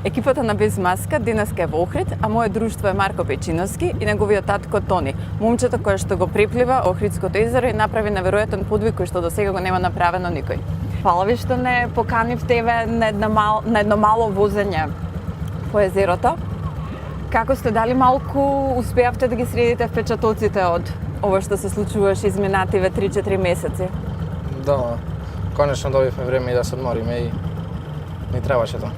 Екипата на Без маска денеска е во Охрид, а мое друштво е Марко Печиновски и неговиот татко Тони, момчето кое што го приплива Охридското езеро и направи неверојатен подвиг кој што досега го нема направено никој. Фала ви што не поканив тебе на едно мало возење по езерото. Како сте, дали малку успеавте да ги средите впечатоците од ова што се случуваше изминативе 3-4 месеци? Да, конечно добивме време и да се одмориме и ни требаше тоа.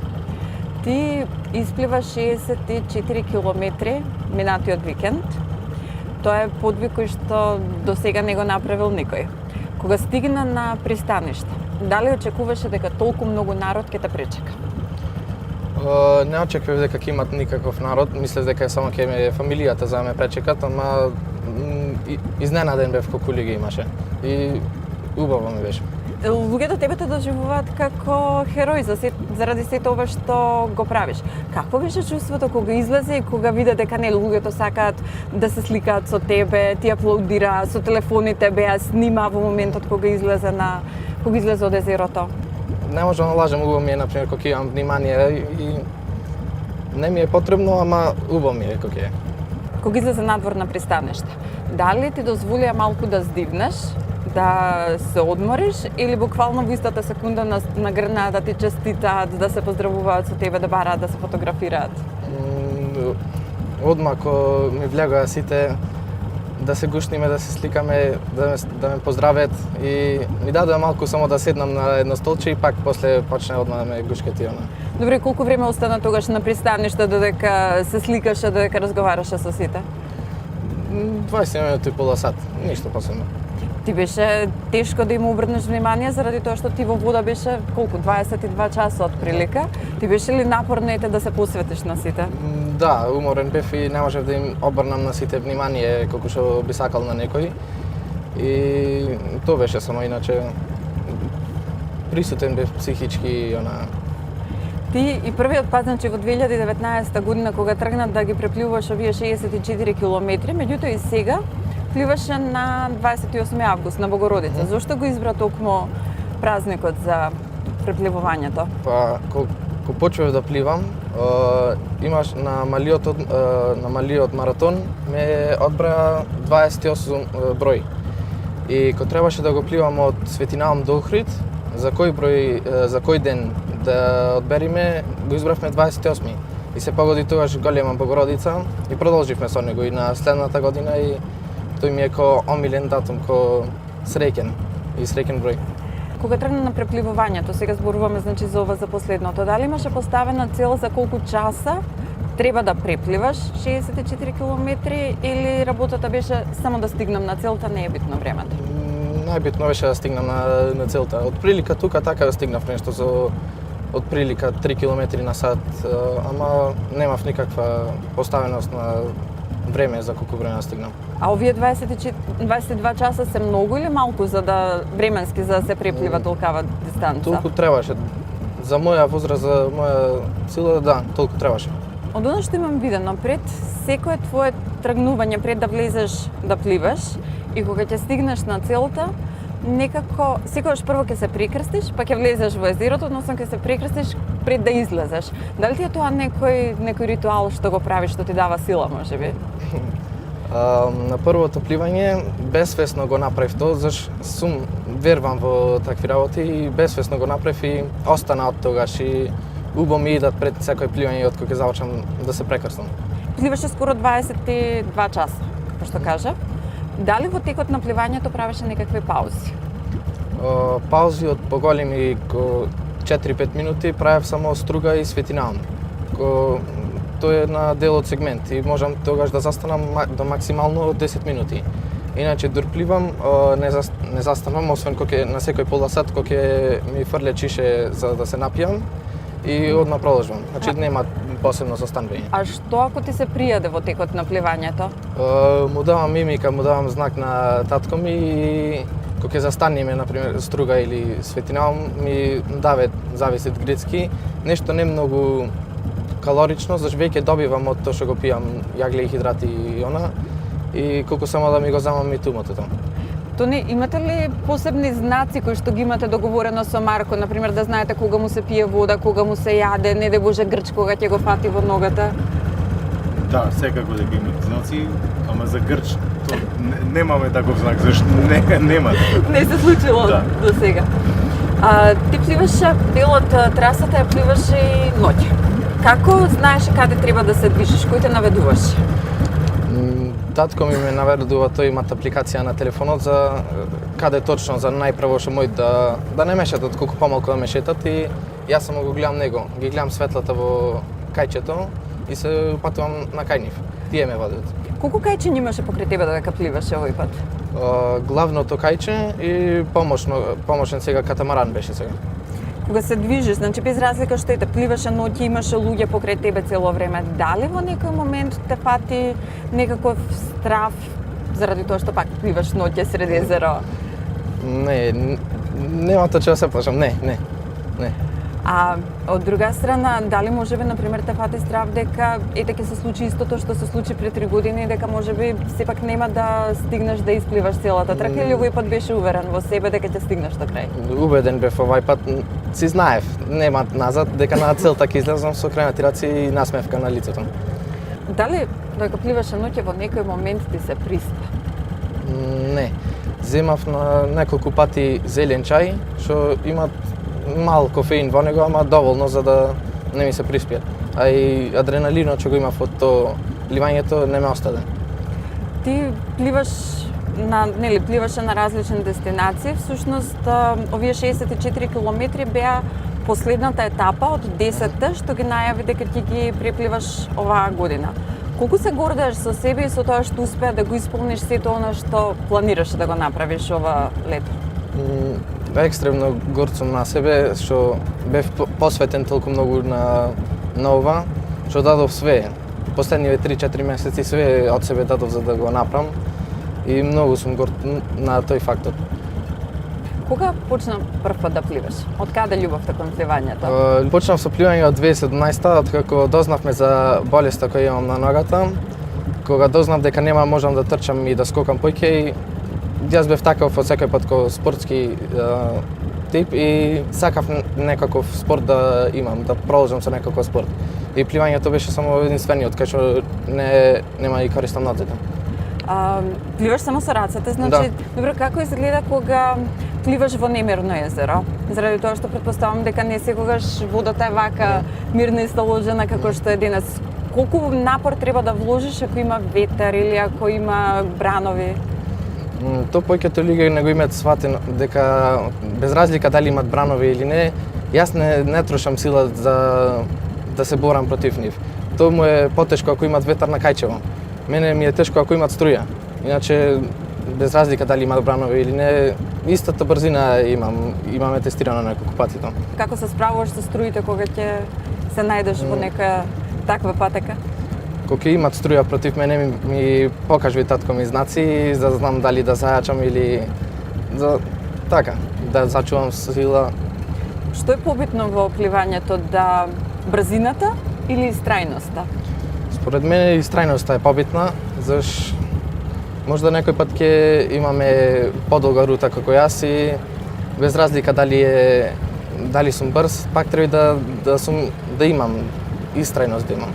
Ти испливаш 64 километри минатиот викенд. Тоа е подвиг кој што досега не го направил никој. Кога стигна на пристаниште, дали очекуваше дека толку многу народ ќе те пречека? Не очекував дека ќе имат никаков народ, мислев дека само ќе ме фамилијата за ме пречекат, ама изненаден бев колку луѓе имаше и убаво ми беше. Луѓето тебе те доживуваат како херој заради сето ова што го правиш. Какво беше чувството кога излезе и кога виде дека не луѓето сакаат да се сликаат со тебе, ти аплаудира, со телефоните беа снима во моментот кога излезе од езерото? Не можам да лажам, убаво ми е, например, кога имам внимание и не ми е потребно, ама убаво ми е кога е. Кога излезе надвор на пристаниште, дали ти дозволија малку да здивнеш, да се одмориш или буквално во истата секунда нагрнаа да ти честитаат, да се поздравуваат со тебе, да бараат да се фотографираат? Одма кога ми влегоа сите да се гушниме, да се сликаме, да ме поздравят и ми дадоа малку само да седнам на едно столче и пак после почне одма да ме гушкати она. Добре, колку време остана тогаш на пристаниште додека се сликаше, додека разговараше со сите? 20 минути и пола сат, ништо посебно. Ти беше тешко да им обрнеш внимание заради тоа што ти во вода беше колку 22 часа од прилика. Ти беше ли напорно ете да се посветиш на сите? Да, уморен бев и не можев да им обрнам на сите внимание колку што би сакал на некој. И тоа беше само, иначе присутен бев психички она. Ти и првиот пат, значи во 2019 година кога тргна да ги препливуваш овие 64 километри, меѓутоа и сега пливаше на 28 август на Богородица. Зошто го избра токму празникот за препливувањето? Па, кога почнав да пливам, имаш на малиот маратон ме одбра 28 број. И кога требаше да го пливам од Светинаум до Охрид, за кој ден да одбериме, го избравме 28. И се погоди тогаш голема Богородица и продолживме со него и на следната година и тој ми е ко омилен датум, ко среќен број. Кога тргна на препливувањето, сега зборуваме значи за ова за последното, дали имаше поставена цел за колку часа треба да препливаш 64 километри или работата беше само да стигнам на целта, не е битно времето? Најбитно беше да стигнам на целта. Од прилика тука така да стигнав нешто за од прилика 3 км на сат, ама немав никаква поставеност на време за колку време да стигнам. А овие 22 часа се многу или малку за да временски за да се преплива толкава дистанца? Толку требаше. За моја возраст, за моја сила, да, толку требаше. Од она што имам видено, пред секое твое тргнување, пред да влезеш да пливаш и кога ќе стигнеш на целта, некако секогаш прво ќе се прекрстиш, па ќе влезеш во езерото, односно ќе се прекрстиш пред да излезеш. Дали ти е тоа некој ритуал што го правиш, што ти дава сила, можеби? На првото пливање безсвесно го направив тоа, зашто вервам во такви работи и безсвесно го направив и остана од тогаш и убаво ми идат пред секој пливање од кога ќе завршам да се прекрстам. Пливаше скоро 22 часа, како што кажа. Дали во текот на пливањето правеше некакви паузи? Паузи од поголеми 4-5 минути правев само Струга и Светинаум. Тоа е на дел од сегмент и можам тогаш да застанам до максимално 10 минути. Иначе дур пливам, не застанам, освен кога на секој пола сат кога ми фрле чише за да се напијам и одма продолжувам. Значи нема посебно застанување. А што ако ти се пријаде во текот на пливањето? Му давам мимика, му давам знак на татко ми и кога ќе застанеме, например, Струга или Светинаум, ми даве зависит грицки, нешто не многу калорично, зашто веќе добивам од тоа што го пијам јагле и хидрати и она, и колку само да ми го замам и тумото тоа. Тони, имате ли посебни знаци кои што ги имате договорено со Марко, например да знаете кога му се пие вода, кога му се јаде, не де Боже грч кога ќе го фати во ногата? Да, секако дека имат знаци, ама за грч то немаме таков знак, зашто нема. Не се случило Да. до сега. Ти пливаше дел од трасата, ја пливаше и ноќе. Како знаеш каде треба да се движиш, кој те наведуваше? Татко ми ме наведува, тој имат апликација на телефонот за каде точно, за најпрво што мој да не ме шетат, колку помалку да ме шетат и јас само го гледам него. Ги гледам светлата во кајчето и се упатувам на кај нив. Тие ме водат. Колку кајче имаше покрај тебе дека пливаше овој пат? Главното кајче и помошен сега катамаран беше сега. Кога се движиш, значи без разлика што ете пливаше ноќе, имаше луѓе покрај тебе цело време. Дали во некој момент те фати некаков страв заради тоа што пак пливаш ноќе сред езеро? Нема точно да се плашам, не. А од друга страна, дали можеби например те фати страв дека ете ќе се случи истото што се случи пред 3 години, дека можеби сепак нема да стигнеш да испливаш целата трака или овој пат беше уверен во себе дека ќе стигнеш до крај? Убеден бев овај пат, си знаев, нема назад, дека на целта ќе излезам со кренати раци и насмевка на лицето. Дали додека пливаше ноќе во некој момент ти се приспа? Не. Земав на неколку пати зелен чај, што имат мал кофеин во него, ама доволно за да не ми се приспие. А и адреналинот што го имав од тоа ливањето не ме остаде. Ти пливаш пливаше на различни дестинации. Всушност, овие 64 километри беа последната етапа од 10-та што ги најави дека ти ги препливаш оваа година. Колку се гордееш со себе и со тоа што успеа да го исполниш сето она што планираше да го направиш ова лето? Екстремно горд сум на себе, што бев посветен толку многу на ова, што дадов све. Последниве 3-4 месеци све од себе дадов за да го направам и многу сум горд на тој фактор. Кога почна прв пат да пливаш? Од каде љубовта кон пливањето? Почнав со пливање од 2017-та, откако дознавме за болеста која имам на ногата. Кога дознав дека нема можам да трчам и да скокам поќе, јас бев таков од секој пат ко спортски тип и сакав некаков спорт да имам, да продолжам со некаков спорт. И пливањето беше само единствениот, кај што нема и користам нозете. Пливаш само со рацете, значи, Да. добро, како изгледа кога пливаш во немирно езеро? Заради тоа што претпоставам дека не секогаш водата е вака мирна и сталожена како што е денес. Колку напор треба да вложиш ако има ветер или ако има бранови? Тоа повеќето луѓе не го имаат сватено дека без разлика дали имат бранови или не, јас не трошам сила за да се борам против нив. Тоа му е потешко ако имат ветар на кајчево. Мене ми е тешко ако имат струја. Иначе без разлика дали имат бранови или не, истата брзина имаме тестирано неколку пати тоа. Како се справуваш со струите кога ќе се најдеш во нека таква патека? Кога имат струја против мене ми покажи татко ми знаци за да знам дали да зајачам или да зачувам сила. Што е побитно во пливањето, да брзината или истрајноста? Според мене истрајноста е побитна, заш можда некој пат ќе имаме подолга рута како јас и без разлика дали сум брз, пак треба да имам истрајност да имам.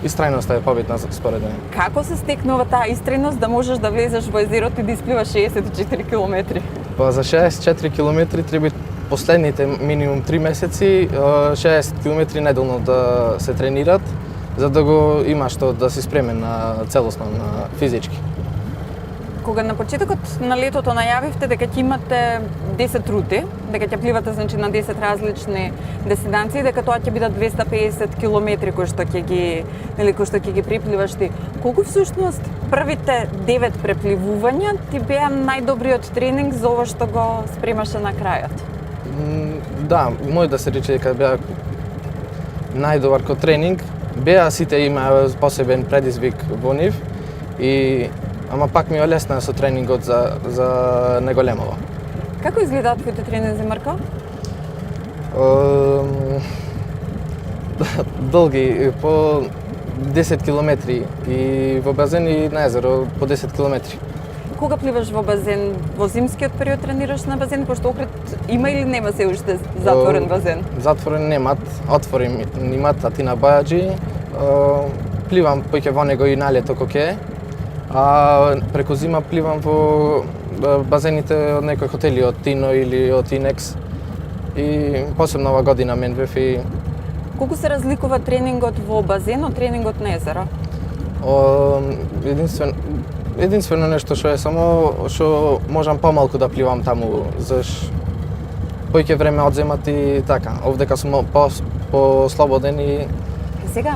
Истрајноста е побитна според мене. Како се стекнува таа истрајност да можеш да влезеш во езерото и да испливаш 64 километри? Па за 64 километри треба последните минимум 3 месеци 60 километри неделно да се тренират, за да го имаш тоа да си спремен на целосно, на физички. Кога на почетокот на летото најавивте дека ќе имате 10 рути, дека ќе пливате значи на 10 различни дестинации, дека тоа ќе бидат 250 километри кои што ќе ги препливаш ти. Колку всушност првите 9 препливувања ти беа најдобриот тренинг за ова што го спремаше на крајот? Да, може да се рече дека беа најдобар ко тренинг. Беа сите имаа посебен предизвик во нив ама пак ми олесна со тренингот за неголемово. Како изгледаат твоите тренинзи, Марко? Долги, по 10 километри и во базен и на езеро по 10 километри. кога пливаш во базен? Во зимскиот период тренираш на базен, пошто Охрид има или нема се уште затворен базен? Затворен немат, отворен имат Атина Бајаджи. Пливам поќе во него и на лето кога ќе. А преку зима пливам во базените од некои хотели, од Тино или од Инекс. И посебно ова година менвев и Колку се разликува тренингот во базен од тренингот на езеро? единствено нешто што е само што можам помалку да пливам таму, заш поќе време одземат и така. Овдека сум по-слободен и Сега,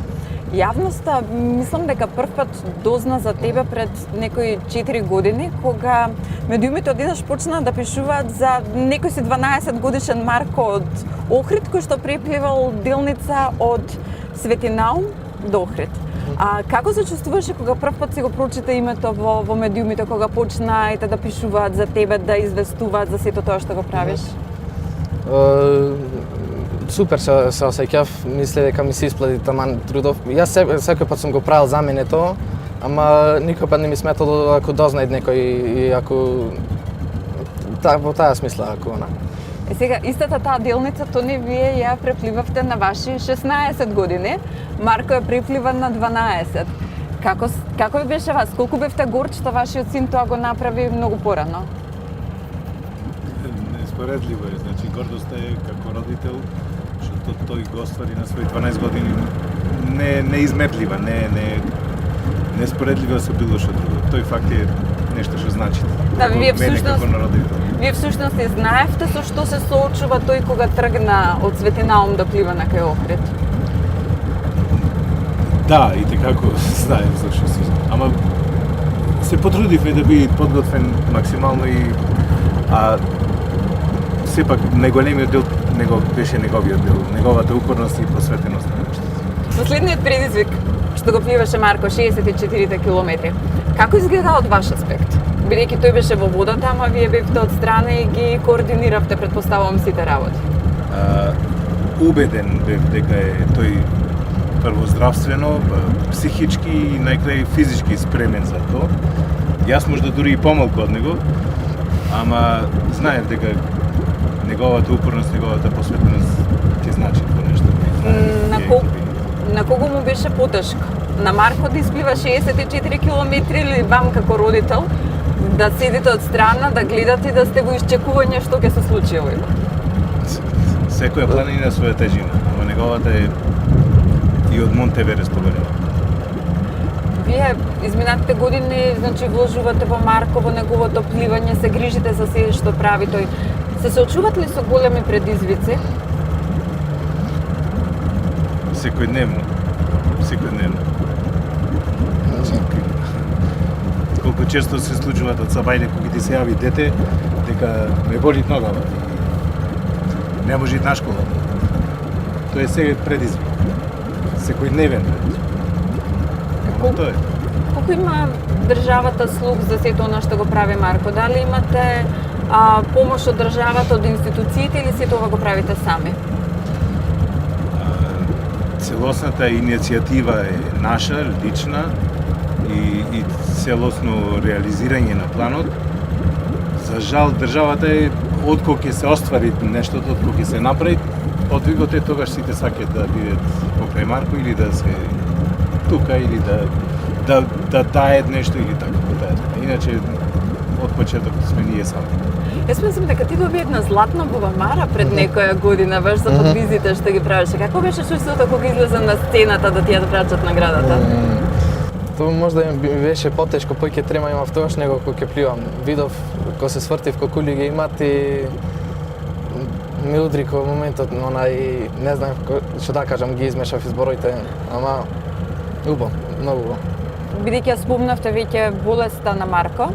јавноста, мислам дека првпат дозна за тебе пред некои 4 години, кога медиумите одеднаш почнаа да пишуваат за некој си 12 годишен Марко од Охрид, кој што препливал делница од Светинаум до Охрид. А како се чувствуваше кога првпат си го прочита името во медиумите, кога почнаете да пишуваат за тебе, да известуваат за сето тоа што го правиш? Супер се осеќав, мисле дека ми се исплати таман трудов. Јас секој пат сум го правил за мене тоа, ама никој пат не ми сметало ако дознај некој и ако во таа смисла ако она. Сега, истата таа делница, Тони, вие ја препливавте на ваши 16 години, Марко ја преплива на 12. Како ви беше вас? Колку бевте горд што вашиот син тоа го направи многу порано? Неспоредливо е, значи гордоста е како родител што тој го оствари на своји 12 години неизмерлива, неспоредливо со било што друго. Тој факт е нешто што значи. Да, вие всушност како на родител. Вие всушност не знаевте со што се соочува тој кога тргна од Светинаум да плива на кај Охрид? Да, и како знаев за што се. Ама се потрудивме да биде подготвен максимално и сепак најголемиот дел беше неговиот дел, неговата упорност и посветеност на нешто. Последниот предизвик што го пливаше Марко, 64 километри. Како изгледа од ваш аспект? Бидејќи тој беше во водата, ама вие бевте од страна и ги координиравте, предпоставувам, сите работи. Убеден бев дека е тој прво здравствено, психички и најкрај физички спремен за тоа. Јас можда дури и помалку од него, ама знаев дека неговата упорност, неговата посветеност ќе значи тоа нешто. На кого му беше потешко? На Марко да исплива 64 километри или вам како родител да седите од страна, да гледате и да сте во исчекување што ќе се случи овој? Секоја планина своја тежина, ама неговата е и од Монт Еверест поголема. Вие изминатите години, значи, вложувате во Марко, во неговото пливање, се грижите за се што прави тој. Се соочуват ли со големи предизвици? Секојдневно. Колку често се случуваат од сабајле кога ти се јави дете дека ме боли ногава и не може да на школа. Тоа е сега предизвик. Секојдневен предизвик. Тоа е. Колку има државата слух за сето она што го прави Марко? Дали имате помош од државата, од институциите или сето ова го правите сами? Целосната иницијатива е наша, лична и целосно реализирање на планот. За жал, државата е откога ќе се оствари нештото, откога ќе се направи, подвигот е тогаш сите сакаат да бидат покрај Марко или да се тука или да дајат нешто или така. Иначе од почетокот сме ние сами. Јас мислам дека ти доби една златна бубамара пред некоја година, баш за подвизите што ги правеше. Како беше чувството кога излезе на сцената да ти ја врачат наградата? Тоа можда ми беше потешко, поќе трема имав тогаш него кога ќе пливам. Видов кога се свртив колку луѓе имат и ми удри кога моментот, и не знам што да кажам, ги измешав избороите, ама убаво, многу убаво. Бидејќи ја спомнавте веќе болеста на Марко,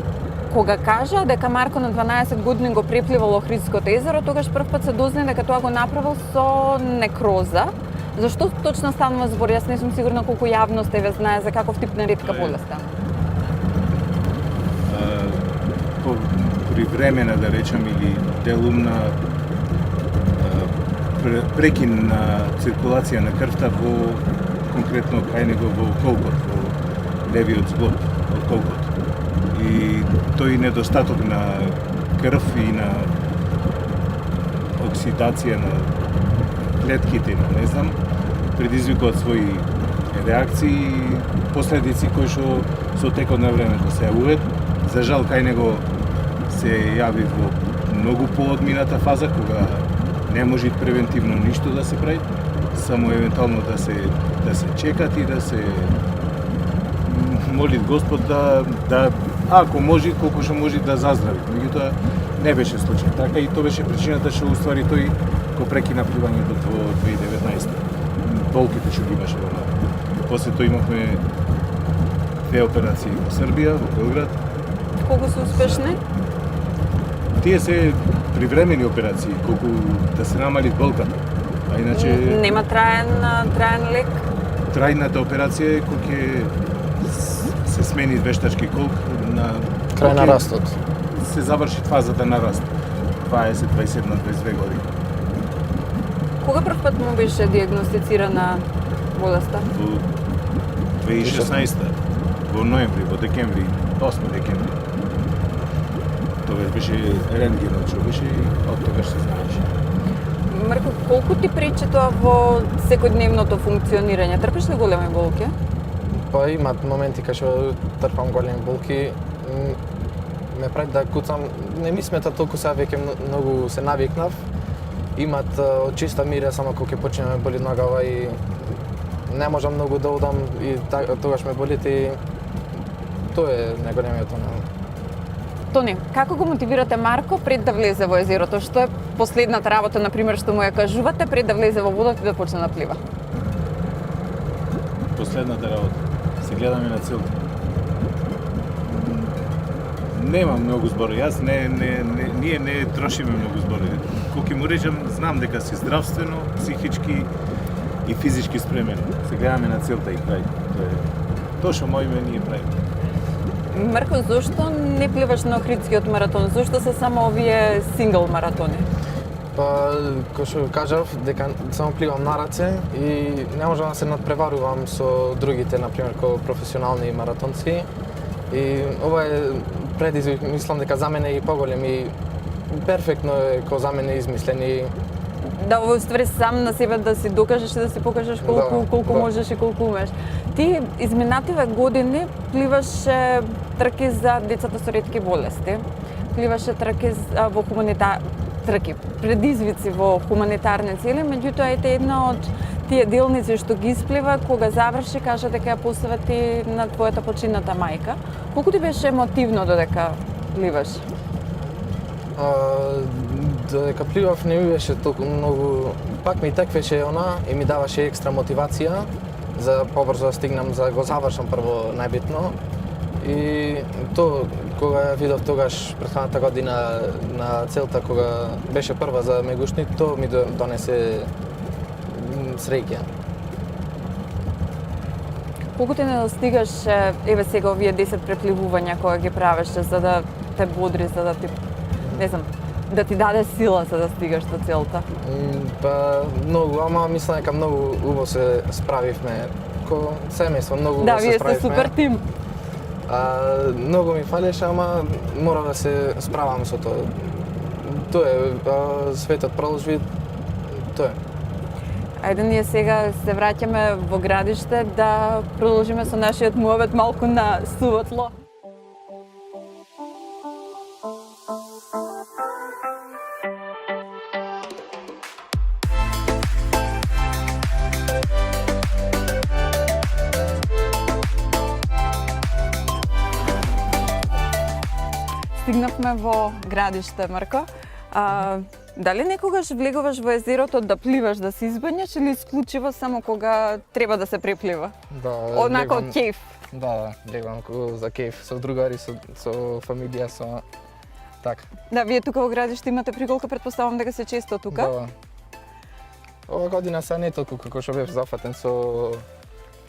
кога кажа дека Марко на 12 години го препливал Охридското езеро, тогаш првпат се дозна дека тоа го направил со некроза. Зашто точно станува збор? Јас не сум сигурна колку јавност еве знае за каков тип на ретка болест стана. Привремена, да речам, или делумна прекин на циркулација на крвта во конкретно кај него во колкот, во левиот зглоб од колкот. и тој недостаток на крв и на оксидација на клетките, не знам, предизвикуваат своји реакции и последици кои што со текот на времето се јавуваат. За жал кај него се јави во многу поодмината фаза кога не може превентивно ништо да се прави, само евентуално да се чекат и да се молит Господ да ако може колку што може да заздрави. Меѓутоа не беше случај. Така и тоа беше причината што уствари тој го прекина пливањето во 2019. Болките што ги имаше во глава. После тоа имавме 2 операции во Србија, во Белград. Колку се успешни? Тие се привремени операции, колку да се намали болката. А иначе Нема траен лек? трајната операција е кога ќе се смени вештачки колк на Крај на кога ќе растот. се заврши фазата на раст. 20, 27, 22 години. Кога прв пат му беше диагностицирана болеста? Во 2016, во ноември, во декември, 8 декември. Тогаш беше рентгенот што беше и од тогаш се знаеше. Марко, колку ти пречи тоа во секојдневното функционирање? Трпиш ли големи болки? Па имат моменти кај што трпам големи болки. Ме прави да куцам, не ми смета толку сега веќе многу се навикнав. Имат од чиста мира само кога ќе почне ме боли ногава и не можам многу да одам и тогаш ме болите и тоа е најголемиот на. Тони, како го мотивирате Марко пред да влезе во езерото? Што е последната работа, например, што му ја кажувате пред да влезе во водата и да почне да плива? Последната работа. Се гледаме на целта. Нема многу зборови. Ние не трошиме многу зборови. Кога ќе му речам, знам дека си здравствено, психички и физички спремен. Се гледаме на целта и крај. Тоа што мојме ние правиме. Марко, зошто не пливаш на Охридскиот маратон? Зошто се само овие сингл маратони? Па, кој што кажав, дека само пливам на раце и не можам да се надпреварувам со другите, например, ко професионални маратонци. И ова е предизвик, мислам дека за мене е и поголем и перфектно е ко за мене измислен и Да, во ствари сам на себе да си докажеш и да си покажеш колку да. можеш и колку умеш. Ти изминативе години пливаше трки за децата со ретки болести. Пливаше трки во трки, предизвици во хуманитарни цели, меѓутоа ете една од тие делници што ги исплива, кога заврши, кажа дека ја посвети на твојата почината мајка. Колку ти беше емотивно додека пливаш? Додека пливав не ми беше толку многу, пак ми теквеше она и ми даваше екстра мотивација за побрзо да стигнам, за да го завршам прво најбитно. И тоа, кога ја видов тогаш претходната година на целта, кога беше прва за Мегушни, тоа ми донесе среќа. Колку ти недостигаше, еве сега овие 10 препливувања кога ги правеше за да те бодри, за да ти, не знам, да ти даде сила за да стигаш до целта? Па, многу, ама мислам дека многу убаво се справивме. Ко семејство, многу Да, убаво се вие справивме. сте супер тим. Многу ми фалеше, ама мора да се справам со тоа. Тоа е, светот продолжи, тоа е. Ајде ние сега се враќаме во градиште да продолжиме со нашиот муавет малку на суво тло. Стигнавме во градиште, Марко. Дали некогаш влегуваш во езерото да пливаш, да се избањаш или исклучиво само кога треба да се преплива? Да, Однако влегам- кејф. Да, влегувам за кејф, со другари, со фамилија, со така. Да, вие тука во градиште имате приголка, претпоставам дека се често тука. Да. Ова година се не толку како што бев зафатен со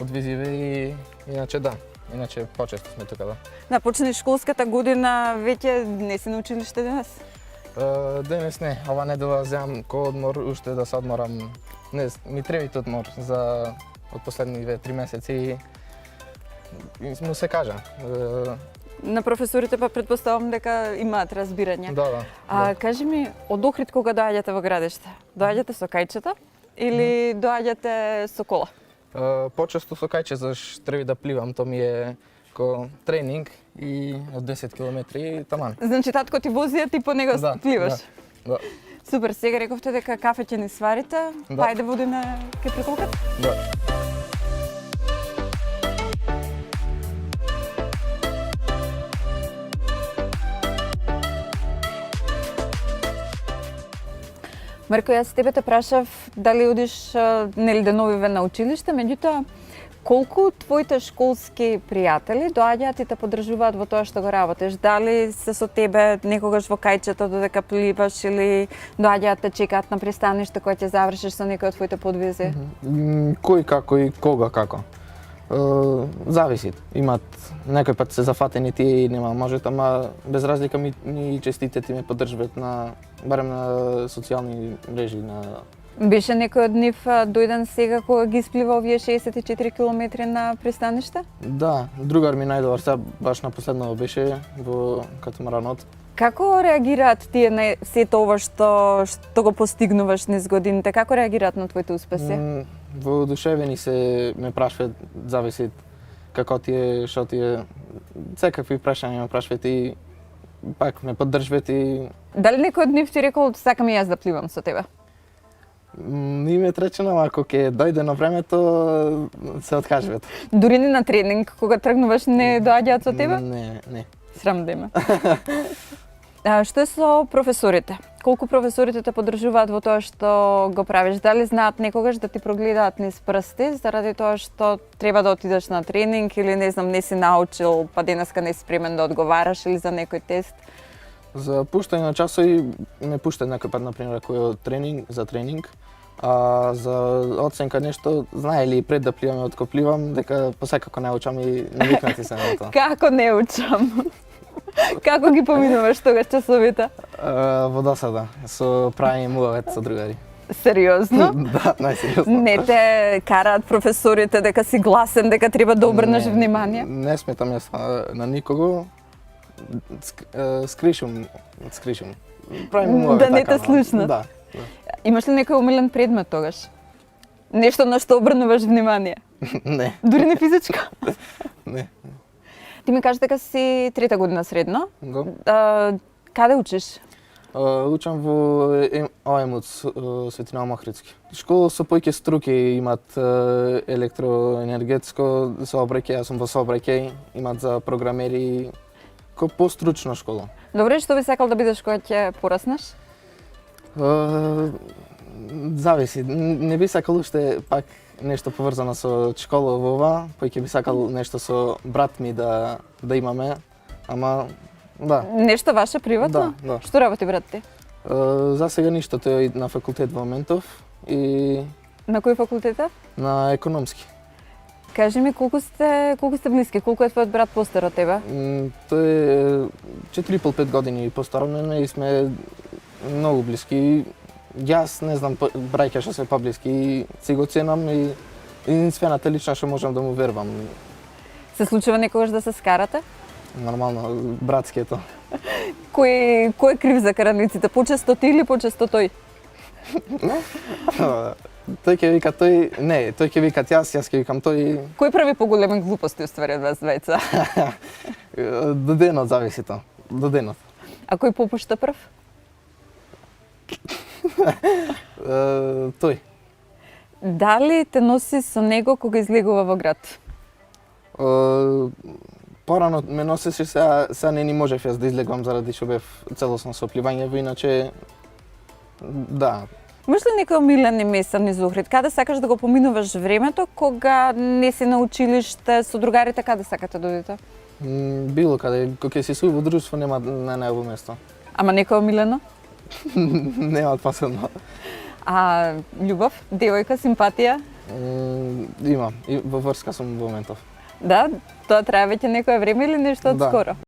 одвизиве и иначе да. Иначе почесто сме тука, да. Да, почне школската година, веќе не си на училиште денес? Денес не, ова недела земам ко одмор, уште да се одморам. Не, ми требит одмор за од последниве 3 месеци и му се кажа. На професорите па претпоставам дека имаат разбирање. Да. Кажи ми, од Охрид кога доаѓате во градиште? Доаѓате со кајчета или доаѓате со кола? Почесто со кајче, заш треба да пливам, то ми е ко тренинг и од 10 километри таман. Значи татко ти вози, а ти по него пливаш? Да. Супер, сега рековте дека кафе ќе ни сварите, Да. па ајде водиме ке преколкат? Да. Марко, јас тебе те прашав дали одиш нели деновиве на училиште, меѓутоа колку твоите школски пријатели доаѓаат и те поддржуваат во тоа што го работиш? Дали се со тебе некогаш во кајчето додека пливаш или доаѓаат те чекаат на пристаниште кога ќе завршиш со некој од твоите подвизи? Кој како и кога како. Зависи. Имат некој пат се зафатени тие и нема можат, ама без разлика ни честите ти ме поддржуваат на барем на социјални мрежи на. Беше некој од нив дојден сега кога ги исплива овие 64 километри на пристаниште? Да, другар ми најдобар сега баш на последново беше во катамаранот. Како реагираат тие на сето ова што го постигнуваш низ годините? Како реагираат на твоите успеси? Воодушевени се, ме прашваат, зависи како ти е, што ти е, секакви прашања ме прашваат и пак ме поддржуваат и. Дали некој од нив ти рекол сакам и јас да пливам со тебе? Ни ме речено, ако ќе дојде на времето, се откажуваат. Дури не на тренинг, кога тргнуваш, не доаѓаат со тебе? Не. Срам да има. Што е со професорите? Колку професорите те поддржуваат во тоа што го правиш? Дали знаат некогаш да ти прогледаат низ прсти заради тоа што треба да отидеш на тренинг или не знам, не си научил, па денеска не си спремен да одговараш или за некој тест? За пуштање на часови ме пуштаат некој пат, например, ако е за тренинг, а за оценка нешто, знае ли пред да пливам и откако пливам, дека посекако не учам и навикнати се на тоа. Како не учам? Како ги поминуваш тогаш часовите? Во досада, со праење муавет со другари. Сериозно? Да, најсериозно. Не те караат професорите дека си гласен, дека треба да обрнеш внимание? Не сметам јас на никого. Скришум. Правим муавет Да не така, те слушнат? Да. Имаш ли некој омилен предмет тогаш? Нешто на што обрнуваш внимание? Не. Дури не физичка? Не. Ти ми кажеш дека си трета година средно. Каде учиш? Учам во ОМУЦ Светина Охридски. Школа со појќе струки, имат електроенергетско сообраќај, јас сум во сообраќај, имат за програмери, ко постручна школа. Добре, што би сакал да бидеш кога ќе пораснеш? Зависи, не би сакал уште пак нешто поврзано со школа во ова, појќе би сакал нешто со брат ми да имаме, ама да. Нешто ваше приватно? Да. Што работи брат ти? За сега ништо, тој на факултет во моментов и На кој факултет е? на економски. Кажи ми колку сте блиски, колку е твојот брат постар од тебе? Тој е 4,5-5 години постар од мене и сме многу блиски. Јас не знам браќа што се поблиски и си го ценам и единствената лична што можам да му вербам. Се случува некогаш да се скарате? Нормално, братски е тоа. Кој е крив за караниците? Почесто ти или почесто тој? Тој ќе вика тој, не, тој ќе вика јас ќе викам тој. Кој прави поголеми глупости уствари од вас двајца? До денот зависи тоа, до денот. А кој попушта прв? Тој. Дали те носи со него кога излегува во град? Порано ме носеше, сега не ни можев јас да излегувам заради што бев целосно со пливањево, иначе да. Имаш ли некој омилени места низ Охрид? Каде сакаш да го поминуваш времето кога не си на училиште со другарите, каде сакате да одите? Било каде, кога ќе си суј во друштво нема најубаво место. Ама некој омилено? Нема посебно. А љубов, девојка, симпатија? Имам, и во врска сум во моментов. Да, тоа трае веќе некое време или нешто од Да. скоро?